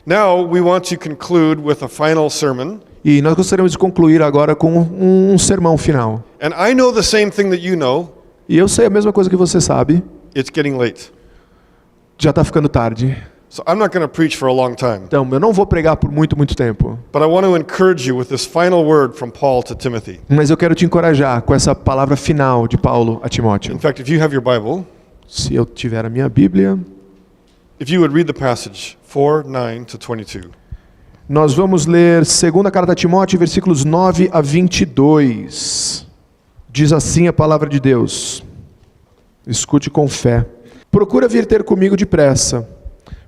Now we want to conclude with a final sermon. E nós gostaríamos de concluir agora com um sermão final. And I know the same thing that you know. E eu sei a mesma coisa que você sabe. It's getting late. Já está ficando tarde. So I'm not going to preach for a long time. Então, eu não vou pregar por muito tempo. But I want to encourage you with this final word from Paul to Timothy. Mas eu quero te encorajar com essa palavra final de Paulo a Timóteo. In fact, if you have your Bible, Se eu tiver a minha Bíblia, if you would read the passage 4:9 to 22. nós vamos ler 2ª carta a Timóteo, versículos 9 a 22. Diz assim a palavra de Deus. Escute com fé. Procura vir ter comigo depressa,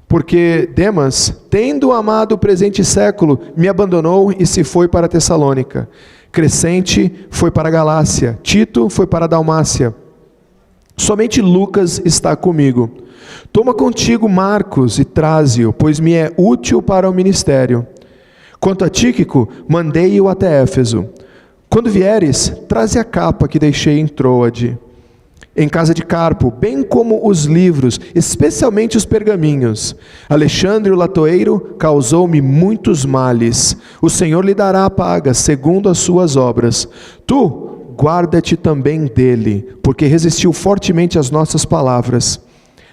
porque Demas, tendo amado o presente século, me abandonou e se foi para Tessalônica. Crescente foi para a Galácia, Tito foi para a Dalmácia. Somente Lucas está comigo. Toma contigo Marcos e traze-o, pois me é útil para o ministério. Quanto a Tíquico, mandei-o até Éfeso. Quando vieres, traze a capa que deixei em Troade, em casa de Carpo, bem como os livros, especialmente os pergaminhos. Alexandre o latoeiro causou-me muitos males. O Senhor lhe dará a paga, segundo as suas obras. Tu, guarda-te também dele, porque resistiu fortemente às nossas palavras.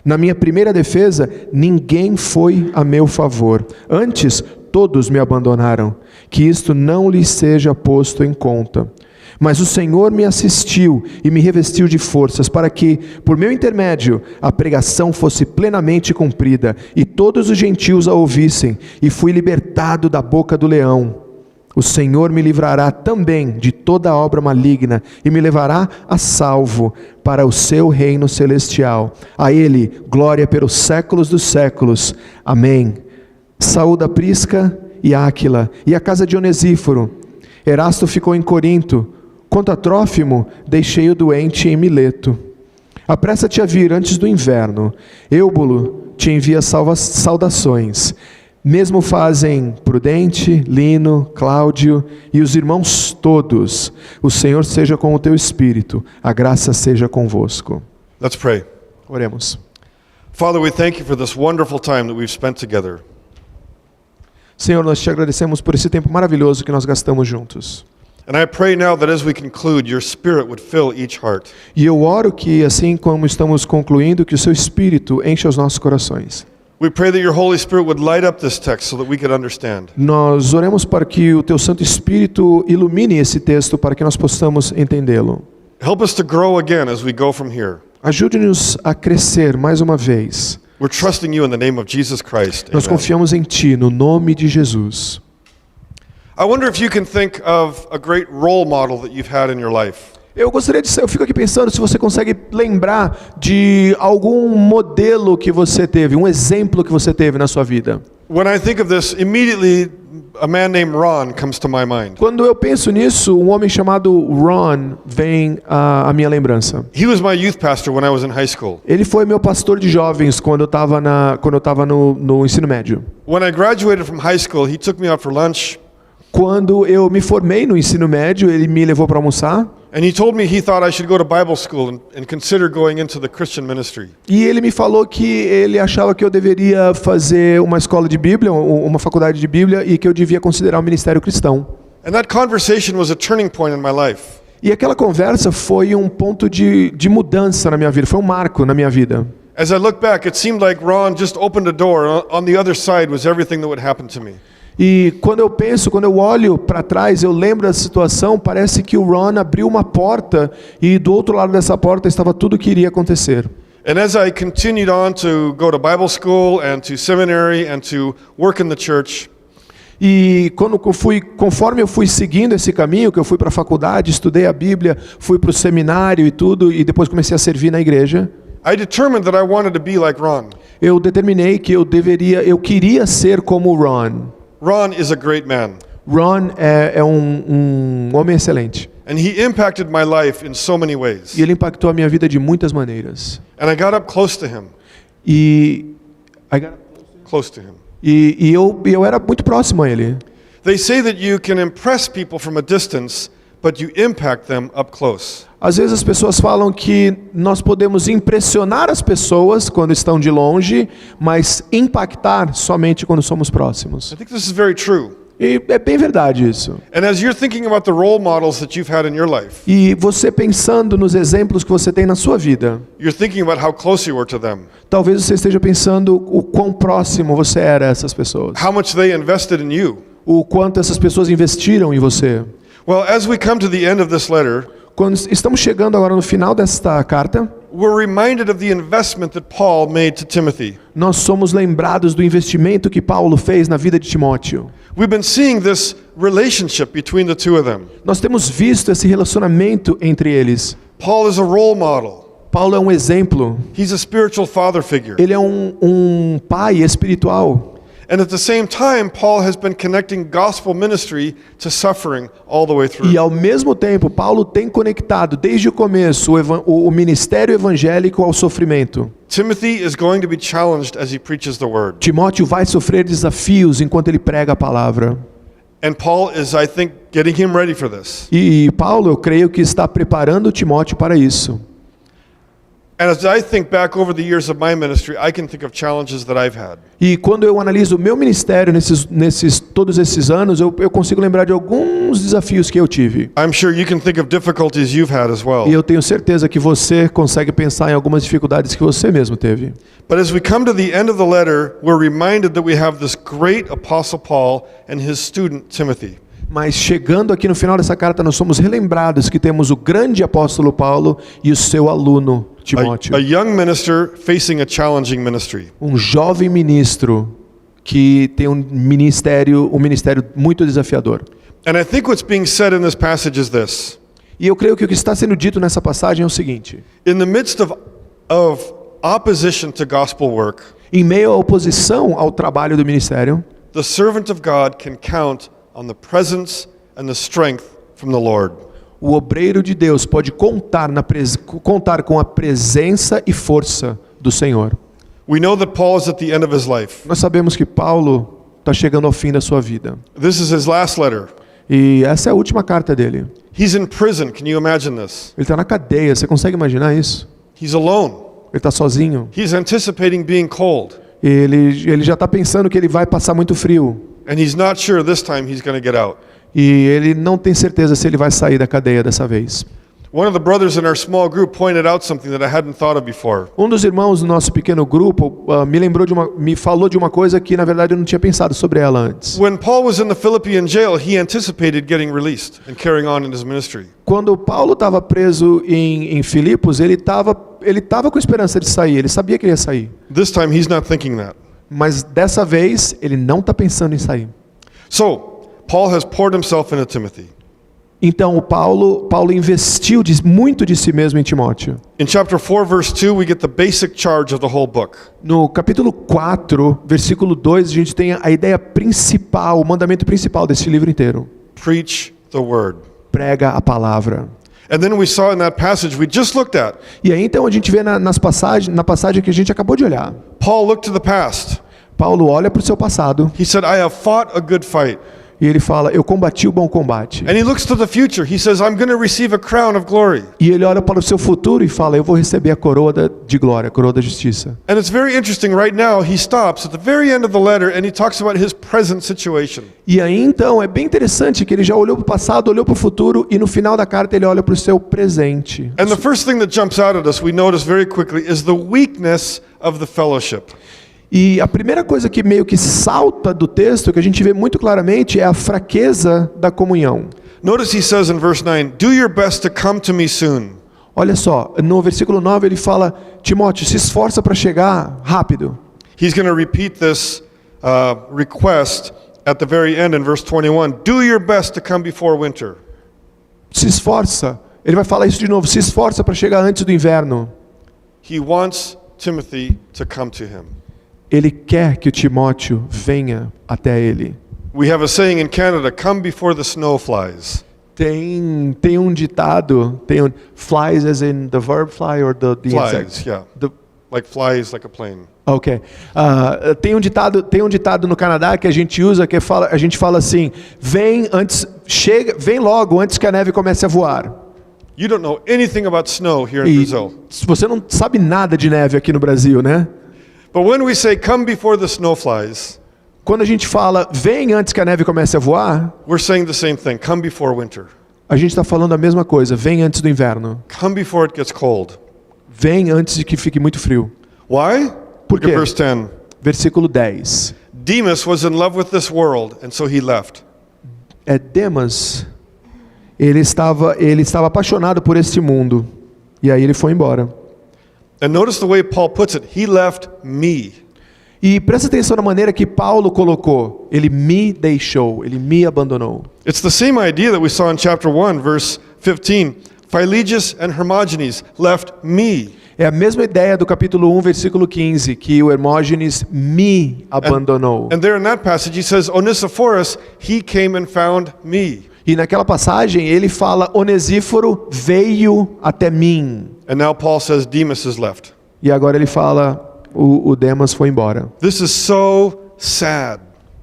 Na minha primeira defesa, ninguém foi a meu favor. Antes, todos me abandonaram. Que isto não lhes seja posto em conta. Mas o Senhor me assistiu e me revestiu de forças para que, por meu intermédio, a pregação fosse plenamente cumprida e todos os gentios a ouvissem, e fui libertado da boca do leão. O Senhor me livrará também de toda obra maligna e me levará a salvo para o seu reino celestial. A Ele, glória pelos séculos dos séculos. Amém. Saúda Prisca e Áquila e a casa de Onesíforo. Erasto ficou em Corinto. Quanto a Trófimo, deixei-o doente em Mileto. Apressa-te a vir antes do inverno. Eubulo te envia saudações. Mesmo fazem Prudente, Lino, Cláudio e os irmãos todos. O Senhor seja com o teu espírito. A graça seja convosco. Let's pray. Oremos. Father, we thank you for this wonderful time that we've spent together. Senhor, nós te agradecemos por esse tempo maravilhoso que nós gastamos juntos. And I pray now that as we conclude, your Spirit would fill each heart. E eu oro que, assim como estamos concluindo, que o seu Espírito encha os nossos corações. We pray that your Holy Spirit would light up this text so that we could understand. Nós oremos para que o teu Santo Espírito ilumine esse texto para que nós possamos entendê-lo. Help us to grow again as we go from here. Ajude-nos a crescer mais uma vez. We're trusting you in the name of Jesus Christ. Nós Amen. confiamos em Ti, no nome de Jesus. I wonder if you can think of a great role model that you've had in your life. Eu fico aqui pensando se você consegue lembrar de algum modelo que você teve, um exemplo que você teve na sua vida. When I think of this, immediately a man named Ron comes to my mind. Quando eu penso nisso, um homem chamado Ron vem à minha lembrança. He was my youth pastor when I was in high school. Ele foi meu pastor de jovens quando eu estava no ensino médio. When I graduated from high school, he took me out for lunch. Quando eu me formei no ensino médio, ele me levou para almoçar. And he told me he thought I should go to Bible school and consider going into the Christian ministry. E ele me falou que ele achava que eu deveria fazer uma escola de Bíblia, uma faculdade de Bíblia, e que eu devia considerar o ministério cristão. And that conversation was a turning point in my life. E aquela conversa foi um ponto de mudança na minha vida, foi um marco na minha vida. As I look back, it seemed like Ron just opened a door. On the other side was everything that would happen to me. E quando eu olho para trás, eu lembro da situação, parece que o Ron abriu uma porta e do outro lado dessa porta estava tudo o que iria acontecer. And as I continued on to go to Bible school and to seminary and to work in the church, E conforme eu fui seguindo esse caminho, que eu fui para a faculdade, estudei a Bíblia, fui para o seminário e tudo, e depois comecei a servir na igreja, I determined that I wanted to be like Ron. eu determinei que eu queria ser como o Ron. Ron is a great man. Ron é um homem excelente. And he impacted my life in so many ways. E ele impactou a minha vida de muitas maneiras. And I got up close to him. Close to him. E eu era muito próximo a ele. They say that you can impress people from a distance, but you impact them up close. Às vezes as pessoas falam que nós podemos impressionar as pessoas quando estão de longe, mas impactar somente quando somos próximos. I think this is very true. E é bem verdade isso. And as you're thinking about the role models that you've had in your life, E você pensando nos exemplos que você tem na sua vida, you're thinking about how close you were to them, talvez você esteja pensando o quão próximo você era a essas pessoas, how much they invested in you. o quanto essas pessoas investiram em você. Well, as we come to the end of this letter, Quando estamos chegando agora no final desta carta, we're reminded of the investment that Paul made to Timothy. nós somos lembrados do investimento que Paulo fez na vida de Timóteo. We've been seeing this relationship between the two of them. Nós temos visto esse relacionamento entre eles. Paul is a role model. Paulo é um exemplo. He's a spiritual father figure. Ele é um pai espiritual. And at the same time, Paul has been connecting gospel ministry to suffering all the way through. E ao mesmo tempo, Paulo tem conectado desde o começo o ministério evangélico ao sofrimento. Timothy is going to be challenged as he preaches the word. Timóteo vai sofrer desafios enquanto ele prega a palavra. And Paul is, I think, getting him ready for this. E Paulo, eu creio que está preparando Timóteo para isso. And as I think back over the years of my ministry, I can think of challenges that I've had. E quando eu analiso o meu ministério todos esses anos, eu consigo lembrar de alguns desafios que eu tive. I'm sure you can think of difficulties you've had as well. E eu tenho certeza que você consegue pensar em algumas dificuldades que você mesmo teve. But as we come to the end of the letter, we're reminded that we have this great apostle Paul and his student Timothy. Mas chegando aqui no final dessa carta, nós somos relembrados que temos o grande apóstolo Paulo e o seu aluno Timóteo. A young minister facing a challenging ministry. Um jovem ministro que tem um ministério muito desafiador. And I think what's being said in this passage is this. E eu creio que o que está sendo dito nessa passagem é o seguinte: In the midst of opposition to gospel work, em meio à oposição ao trabalho do ministério, the servant of God can count on the presence and the strength from the Lord. o obreiro de Deus pode contar com a presença e força do Senhor. We know that Paul is at the end of his life. Nós sabemos que Paulo está chegando ao fim da sua vida. This is his last letter. E essa é a última carta dele. He's in prison. Can you imagine this? Ele está na cadeia, você consegue imaginar isso? He's alone. Ele está sozinho. He's anticipating being cold. Ele já está pensando que ele vai passar muito frio. And he's not sure this time he's going to get out. E ele não tem certeza se ele vai sair da cadeia dessa vez. One of the brothers in our small group pointed out something that I hadn't thought of before. Um dos irmãos do nosso pequeno grupo me falou de uma coisa que na verdade eu não tinha pensado sobre ela antes. When Paul was in the Philippian jail, he anticipated getting released and carrying on in his ministry. Quando Paulo estava preso em Filipos, ele estava com esperança de sair, ele sabia que ele ia sair. This time he's not thinking that. Mas dessa vez ele não está pensando em sair. So, Paul has poured himself into Timothy. Então Paulo investiu muito de si mesmo em Timóteo. In chapter 4 verse 2, we get the basic charge of the whole book. No capítulo 4, versículo 2, a gente tem a ideia principal, o mandamento principal desse livro inteiro. Preach the word. Prega a palavra. And then we saw in that passage we just looked at, E aí então a gente vê na passagem que a gente acabou de olhar. Paul looked to the past. Paulo olha para o seu passado He said, I have fought a good fight. e ele fala, eu combati o bom combate. And he looks to the future. He says, I'm going to receive a crown of glory. E ele olha para o seu futuro e fala, eu vou receber a coroa de glória, a coroa da justiça. And it's very interesting. Right now, he stops at the very end of the letter and he talks about his present situation. E aí então é bem interessante que ele já olhou para o passado, olhou para o futuro e no final da carta ele olha para o seu presente. And the first thing that jumps out at us, we notice very quickly, is the weakness of the fellowship. E a primeira coisa que meio que salta do texto, que a gente vê muito claramente, é a fraqueza da comunhão. Notice he says in verse 9, do your best to come to me soon. Olha só, no versículo 9 ele fala, Timóteo, se esforça para chegar rápido. He's going to repeat this request at the very end in verse 21. Do your best to come before winter. Se esforça. Ele vai falar isso de novo, se esforça para chegar antes do inverno. He wants Timothy to come to him. Ele quer que o Timóteo venha até ele. We have a saying in Canada, come before the snow flies. Tem um ditado, flies as in the verb fly or the Flies, insect? yeah. Like flies like a plane. Ok. Tem um ditado no Canadá que a gente usa a gente fala assim: vem logo antes que a neve comece a voar. You don't know anything about snow here in E Brazil. você não sabe nada de neve aqui no Brasil, né? But when we say, come before the snow flies, Quando a gente fala vem antes que a neve comece a voar, we're saying the same thing. Come before winter. a gente está falando a mesma coisa. Vem antes do inverno. Come before it gets cold. Vem antes de que fique muito frio. Why? Por Look at quê? verse 10. Versículo 10. Demas was in love with this world, and so he left. Demas, ele estava apaixonado por este mundo. E aí ele foi embora. And notice the way Paul puts it. He left me. E presta atenção na maneira que Paulo colocou. Ele me deixou, ele me abandonou. It's the same idea that we saw in chapter 1, verse 15. Philologus and Hermogenes left me. É a mesma ideia do capítulo 1, versículo 15, que o Hermógenes me abandonou. And there in that passage he says, Onesiphorus, he came and found me. E naquela passagem ele fala, Onesíforo veio até mim. And now Paul says Demas is left. E agora ele fala, o Demas foi embora. This is so sad.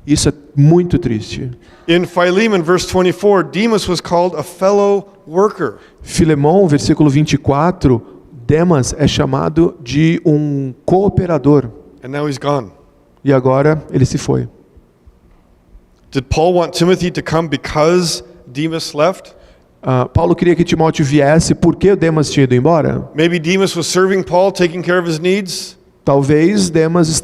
Isso é muito triste. In Philemon, verse 24, Demas was called a fellow worker. Filemão, versículo 24, Demas é chamado de um cooperador. And now he's gone. E agora ele se foi. Did Paul want Timothy to come because Demas left? Paulo queria que Timóteo viesse porque o Demas tinha ido embora. Maybe Demas was serving Paul, taking care of his needs. Talvez Demas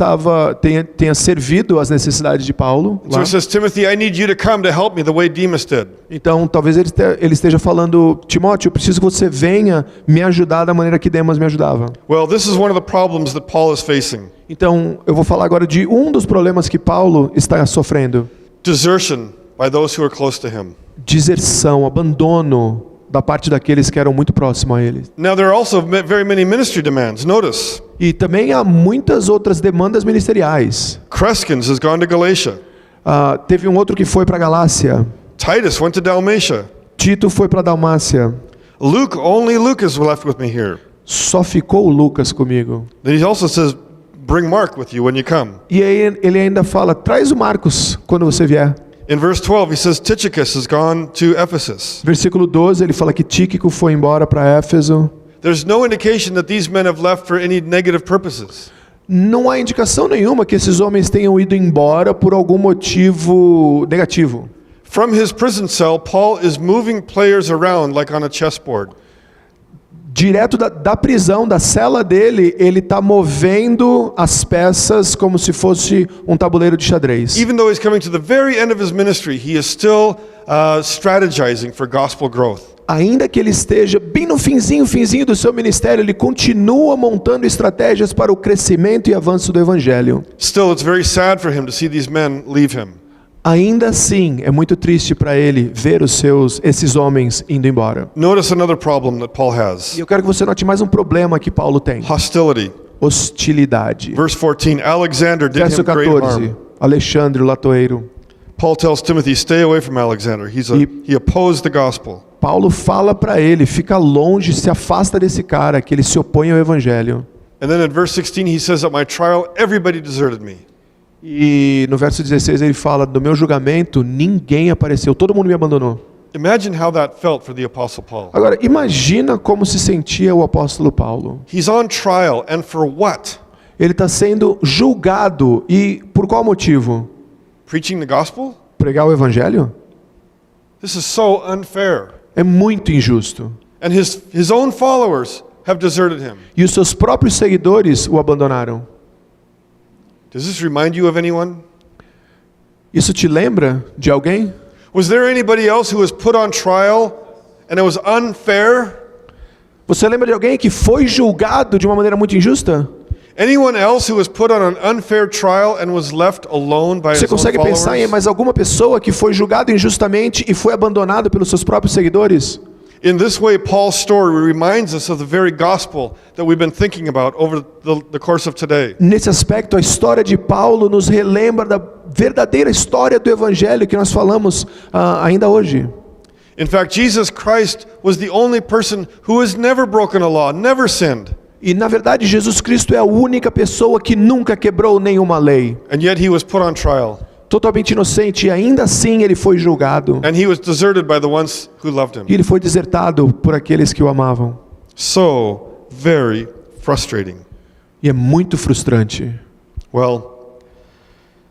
tenha servido às necessidades de Paulo. So Lá. he says, Timothy, I need you to come to help me the way Demas did. Então, talvez ele esteja falando, Timóteo, eu preciso que você venha me ajudar da maneira que Demas me ajudava. Well, this is one of the problems that Paul is facing. Então, eu vou falar agora de um dos problemas que Paulo está sofrendo. Desertion by those who are close to him. Deserção, abandono da parte daqueles que eram muito próximos a ele. Now there are also very many ministry demands. Notice, E também há muitas outras demandas ministeriais. Crescens has gone to Galatia. Teve um outro que foi para Galácia. Titus went to Dalmatia. Tito foi para Dalmácia. Only Luke is left with me here. Só ficou o Lucas comigo. Then he also says, bring Mark with you when you come. E aí ele ainda fala, traz o Marcos quando você vier. In verse 12, he says, Tychicus has gone to Ephesus. Versículo 12, ele fala que Tíquico foi embora para Éfeso. There's no indication that these men have left for any negative purposes. Não há indicação nenhuma que esses homens tenham ido embora por algum motivo negativo. From his prison cell, Paul is moving players around like on a chessboard. Direto da prisão, da cela dele, ele está movendo as peças como se fosse um tabuleiro de xadrez. Even though he's coming to the very end of his ministry, he is still strategizing for gospel growth. Ainda que ele esteja bem no finzinho do seu ministério, ele continua montando estratégias para o crescimento e avanço do evangelho. Still, it's very sad for him to see these men leave him. Ainda assim, é muito triste para ele ver esses homens indo embora. Notice another problem that Paul E has. eu quero que você note mais um problema que Paulo tem. Hostility. Hostilidade. Verse 14, Alexander did Verso him great 14, harm. Alexandre, o latoeiro. Paul tells Timothy, stay away from Alexander. He opposed the gospel. Paulo fala para ele, fica longe, se afasta desse cara, que ele se opõe ao evangelho. And then in verse 16, he says, at my trial, everybody deserted me. E no verso 16 ele fala, do meu julgamento, ninguém apareceu, todo mundo me abandonou. Imagine how that felt for the Apostle Paul. Agora, imagina como se sentia o apóstolo Paulo. He's on trial, and for what? Ele está sendo julgado, e por qual motivo? Preaching the gospel? Pregar o evangelho? This is so unfair. É muito injusto. And his own followers have deserted him. E os seus próprios seguidores o abandonaram. Does this remind you of anyone? Isso te lembra de alguém? Was there anybody else who was put on trial and it was unfair? Você lembra de alguém que foi julgado de uma maneira muito injusta? Anyone else who was put on an unfair trial and was left alone by Você his own consegue pensar em followers? mais alguma pessoa que foi julgado injustamente e foi abandonado pelos seus próprios seguidores? In this way, Paul's story reminds us of the very gospel that we've been thinking about over the course of today. Nesse aspecto, a história de Paulo nos relembra da verdadeira história do evangelho que nós falamos ainda hoje. In fact, Jesus Christ was the only person who has never broken a law, never sinned. E na verdade Jesus Cristo é a única pessoa que nunca quebrou nenhuma lei. And yet he was put on trial. Totalmente inocente, e ainda assim ele foi julgado. And he was deserted by the ones who loved him. E ele foi desertado por aqueles que o amavam. So very frustrating. E é muito frustrante. Well,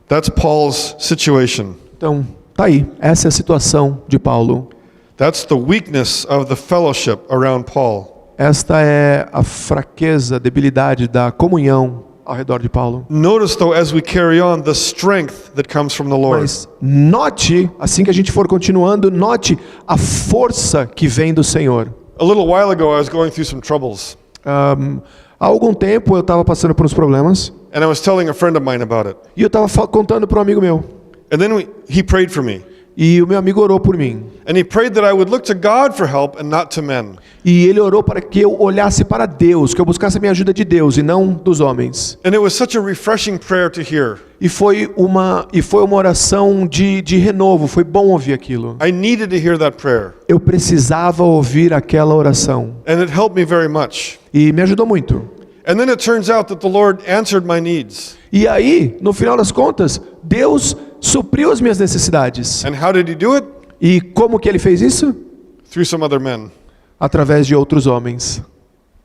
that's Paul's situation. Então, tá aí. Essa é a situação de Paulo. That's the weakness of the fellowship around Paul. Esta é a fraqueza, a debilidade da comunhão ao redor de Paulo. Notice, though, as we carry on, the strength that comes from the Lord. Mas note, assim que a gente for continuando, note a força que vem do Senhor. A little while ago, I was going through some troubles, Há algum tempo eu estava passando por uns problemas and I was telling a friend of mine about it. e eu estava contando para um amigo meu. And then he prayed for me. E o meu amigo orou por mim. And he prayed that I would look to God for help and not to men. E ele orou para que eu olhasse para Deus, que eu buscasse a minha ajuda de Deus e não dos homens. And it was such a refreshing prayer to hear. E foi uma oração de renovo, foi bom ouvir aquilo. I needed to hear that prayer. Eu precisava ouvir aquela oração. And it helped me very much. E me ajudou muito. And then it turns out that the Lord answered my needs. E aí, no final das contas, Deus supriu as minhas necessidades. And how did he do it? E como que ele fez isso? Through some other men. Através de outros homens.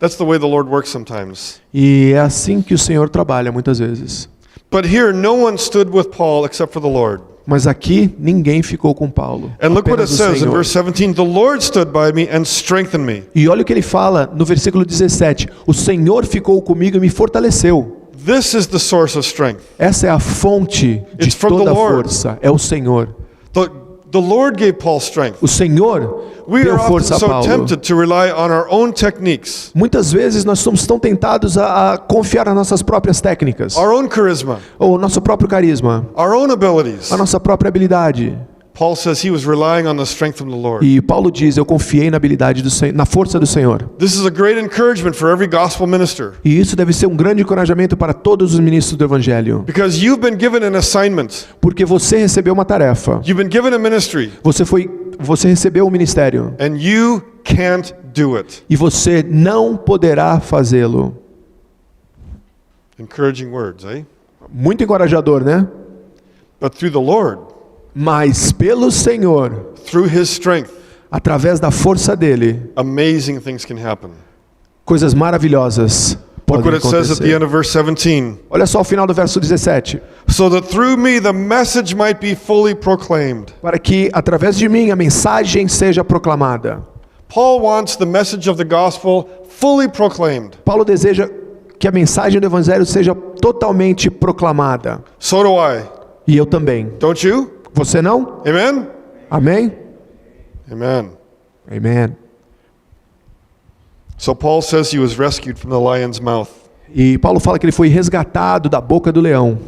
That's the way the Lord works sometimes. E é assim que o Senhor trabalha muitas vezes. But here, no one stood with Paul except for the Lord. Mas aqui ninguém ficou com Paulo. And look what it Apenas o says in Senhor. verse 17. The Lord stood by me and strengthened me. E olha o que ele fala no versículo 17. O Senhor ficou comigo e me fortaleceu. This is the source of strength. Essa é a fonte de It's from the toda a Lord. força. É o Senhor. The Lord gave Paul strength. O Senhor We deu are often força a so Paulo. tempted to rely on our own techniques, Muitas vezes nós somos tão tentados a confiar nas nossas próprias técnicas. our own charisma, Ou nosso próprio carisma. our own abilities. A nossa própria habilidade. Paul says he was relying on the strength from the Lord. E Paulo diz, eu confiei na habilidade do Senhor, na força do Senhor. This is a great encouragement for every gospel minister, E isso deve ser um grande encorajamento para todos os ministros do Evangelho. because you've been given an assignment. Porque você recebeu uma tarefa. You've been given a ministry, Você recebeu um ministério. and you can't do it. E você não poderá fazê-lo. Encouraging words, eh? Muito encorajador, né? But through the Lord, Mas pelo Senhor, through his strength, através da força dele, amazing things can happen. coisas maravilhosas Look podem what it says at the acontecer. end of verse 17. Olha só o final do verso 17. So that through me the message might be fully proclaimed. Para que, através de mim, a mensagem seja proclamada. Paul wants the message of the gospel fully proclaimed. Paulo deseja que a mensagem do Evangelho seja totalmente proclamada. So do I. E eu também. Don't you? Você não? Amen? Amém? Amen. Amen. So Paul says he was rescued from the lion's mouth. E Paulo fala que ele foi resgatado da boca do leão.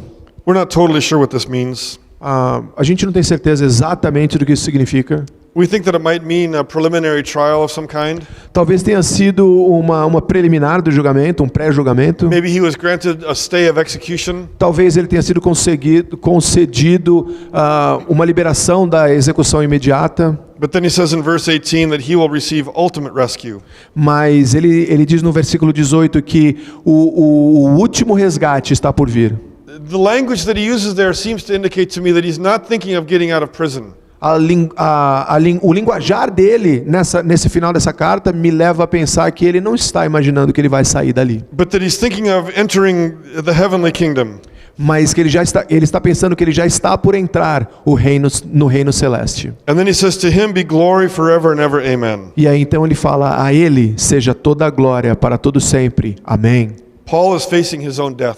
We're not totally sure what this means. A gente não tem certeza exatamente do que isso significa. We think that it might mean a preliminary trial of some kind. Talvez tenha sido uma preliminar do julgamento, um pré-julgamento. Maybe he was granted a stay of execution. Talvez ele tenha sido concedido uma liberação da execução imediata. But then he says in verse 18 that he will receive ultimate rescue. Mas ele diz no versículo 18 que o último resgate está por vir. The language that he uses there seems to indicate to me that he's not thinking of getting out of prison. O linguajar dele nesse final dessa carta me leva a pensar que ele não está imaginando que ele vai sair dali, But that he's thinking of entering the heavenly kingdom. mas que ele está pensando que ele já está por entrar no reino celeste. And then he says, to him be glory forever and ever, amen. E aí então ele fala, a ele seja toda a glória para todo sempre. Amém. Paul is facing his own death.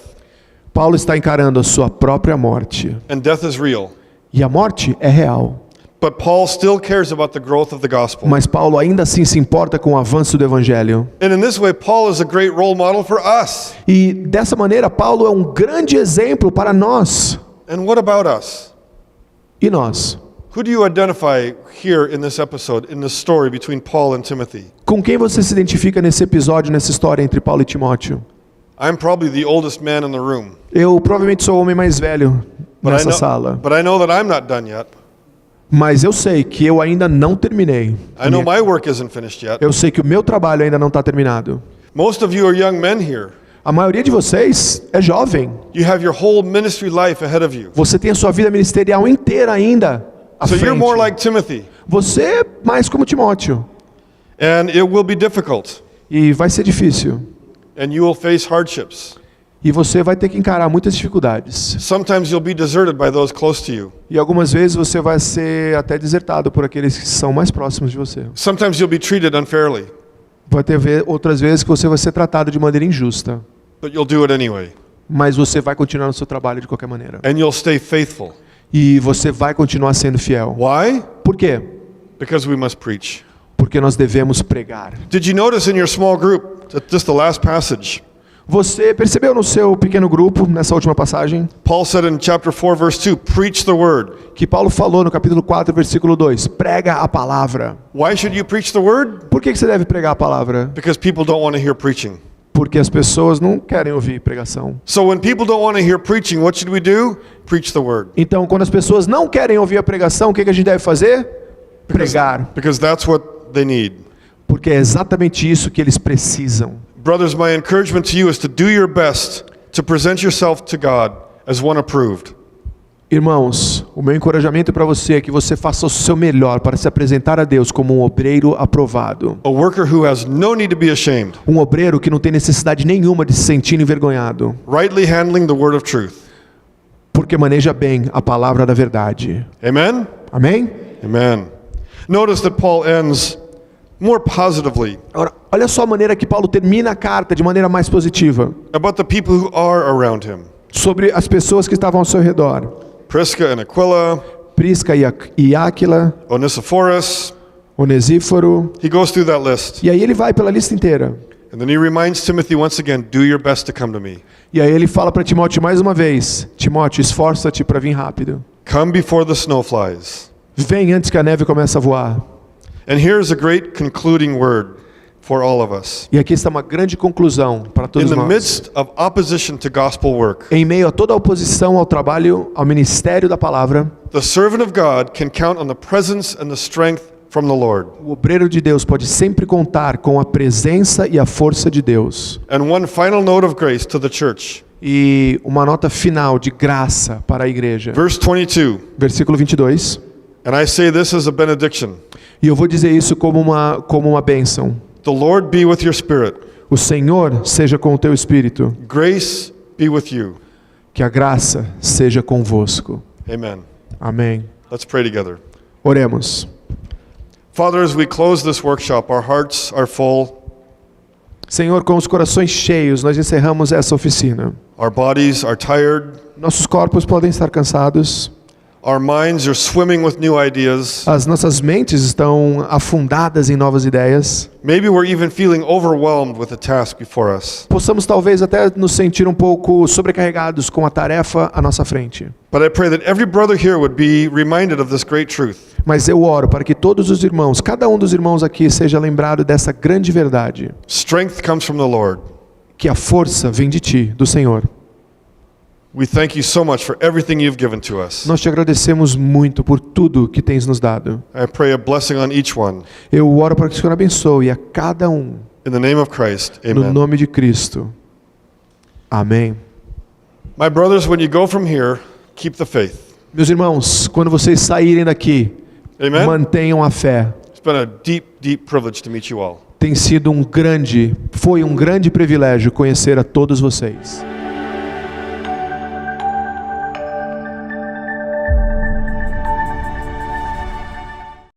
Paulo está encarando a sua própria morte. And death is real. E a morte é real. But Paul still cares about the growth of the gospel. Mas Paulo ainda assim se importa com o avanço do evangelho. And in this way, Paul is a great role model for us. E dessa maneira, Paulo é um grande exemplo para nós. And what about us? E nós? Who do you identify here in this episode, in this story between Paul and Timothy? Com quem você se identifica nesse episódio, nessa história entre Paulo e Timóteo? I'm probably the oldest man in the room. Eu provavelmente sou o homem mais velho nessa sala. But I know that I'm not done yet. Mas eu sei que eu ainda não terminei. I know my work isn't finished yet. Eu sei que o meu trabalho ainda não está terminado. Most of you are young men here. A maioria de vocês é jovem. You have your whole ministry life ahead of you. Você tem a sua vida ministerial inteira ainda à So you're more frente. like Timothy. Você é mais como Timóteo. And it will be difficult. E vai ser difícil. And you will face hardships. E você vai ter que encarar muitas dificuldades. Sometimes you'll be deserted by those close to you. E algumas vezes você vai ser até desertado por aqueles que são mais próximos de você. Sometimes you'll be treated unfairly. Vai ter outras vezes que você vai ser tratado de maneira injusta. But you'll do it anyway. Mas você vai continuar no seu trabalho de qualquer maneira. And you'll stay faithful. E você vai continuar sendo fiel. Why? Por quê? Because we must preach. Porque nós devemos pregar. Did you notice in your small group, just the last passage, Você percebeu no seu pequeno grupo, nessa última passagem, Paul said in chapter 4, verse 2, preach the word. que Paulo falou no capítulo 4, versículo 2, prega a palavra. Why should you preach the word? Por que você deve pregar a palavra? Because people don't want to hear preaching. Porque as pessoas não querem ouvir pregação. So when people don't want to hear preaching, what should we do? Preach the word. Então, quando as pessoas não querem ouvir a pregação, o que a gente deve fazer? Pregar. Because that's what they need. Porque é exatamente isso que eles precisam. Brothers, my encouragement to you is to do your best to present yourself to God as one approved. Irmãos, o meu encorajamento para você é que você faça o seu melhor para se apresentar a Deus como um obreiro aprovado. A worker who has no need to be ashamed, Um obreiro que não tem necessidade nenhuma de se sentir envergonhado, rightly handling the word of truth. porque maneja bem a palavra da verdade. Amen? Amém? Amen. Notice that Paul ends more positively Agora, olha só a maneira que Paulo termina a carta de maneira mais positiva about the people who are around him. sobre as pessoas que estavam ao seu redor. Prisca and Aquila, Prisca e Áquila, Onesiphorus. Onesíforo. He goes through that list. E aí ele vai pela lista inteira. And then he reminds Timothy once again, do your best to come to me. E aí ele fala para Timóteo mais uma vez: Timóteo, esforça-te para vir rápido. Come before the snow flies. Vem antes que a neve comece a voar. And here's a great concluding word for all of us. E aqui está uma grande conclusão para In todos the nós. midst of opposition to gospel work, Em meio a toda a oposição ao trabalho, ao ministério da palavra, the servant of God can count on the presence and the strength from the Lord. o obreiro de Deus pode sempre contar com a presença e a força de Deus. And one final note of grace to the church. E uma nota final de graça para a igreja. Verse 22. Versículo 22. And I say this as a benediction. E eu vou dizer isso como uma bênção. The Lord be with your spirit. O Senhor seja com o teu espírito. Grace be with you. Que a graça seja convosco. Amen. Amém. Let's pray together. Oremos. Father, as we close this workshop, our hearts are full. Senhor, com os corações cheios, nós encerramos essa oficina. Our bodies are tired. Nossos corpos podem estar cansados. Our minds are swimming with new ideas. As nossas mentes estão afundadas em novas ideias. Maybe we're even feeling overwhelmed with the task before us. Possamos talvez até nos sentir um pouco sobrecarregados com a tarefa à nossa frente. But I pray that every brother here would be reminded of this great truth. Mas eu oro para que todos os irmãos, cada um dos irmãos aqui seja lembrado dessa grande verdade. Strength comes from the Lord. Que a força vem de ti, do Senhor. We thank you so much for everything you've given to us. Nós te agradecemos muito por tudo que tens nos dado. I pray a blessing on each one. Eu oro para que o Senhor abençoe a cada um. In the name of Christ, No amen. nome de Cristo. Amém. My brothers, when you go from here, keep the faith. Meus irmãos, quando vocês saírem daqui, Amen? mantenham a fé. It's been a deep, deep privilege to meet you all. Foi um grande privilégio conhecer a todos vocês.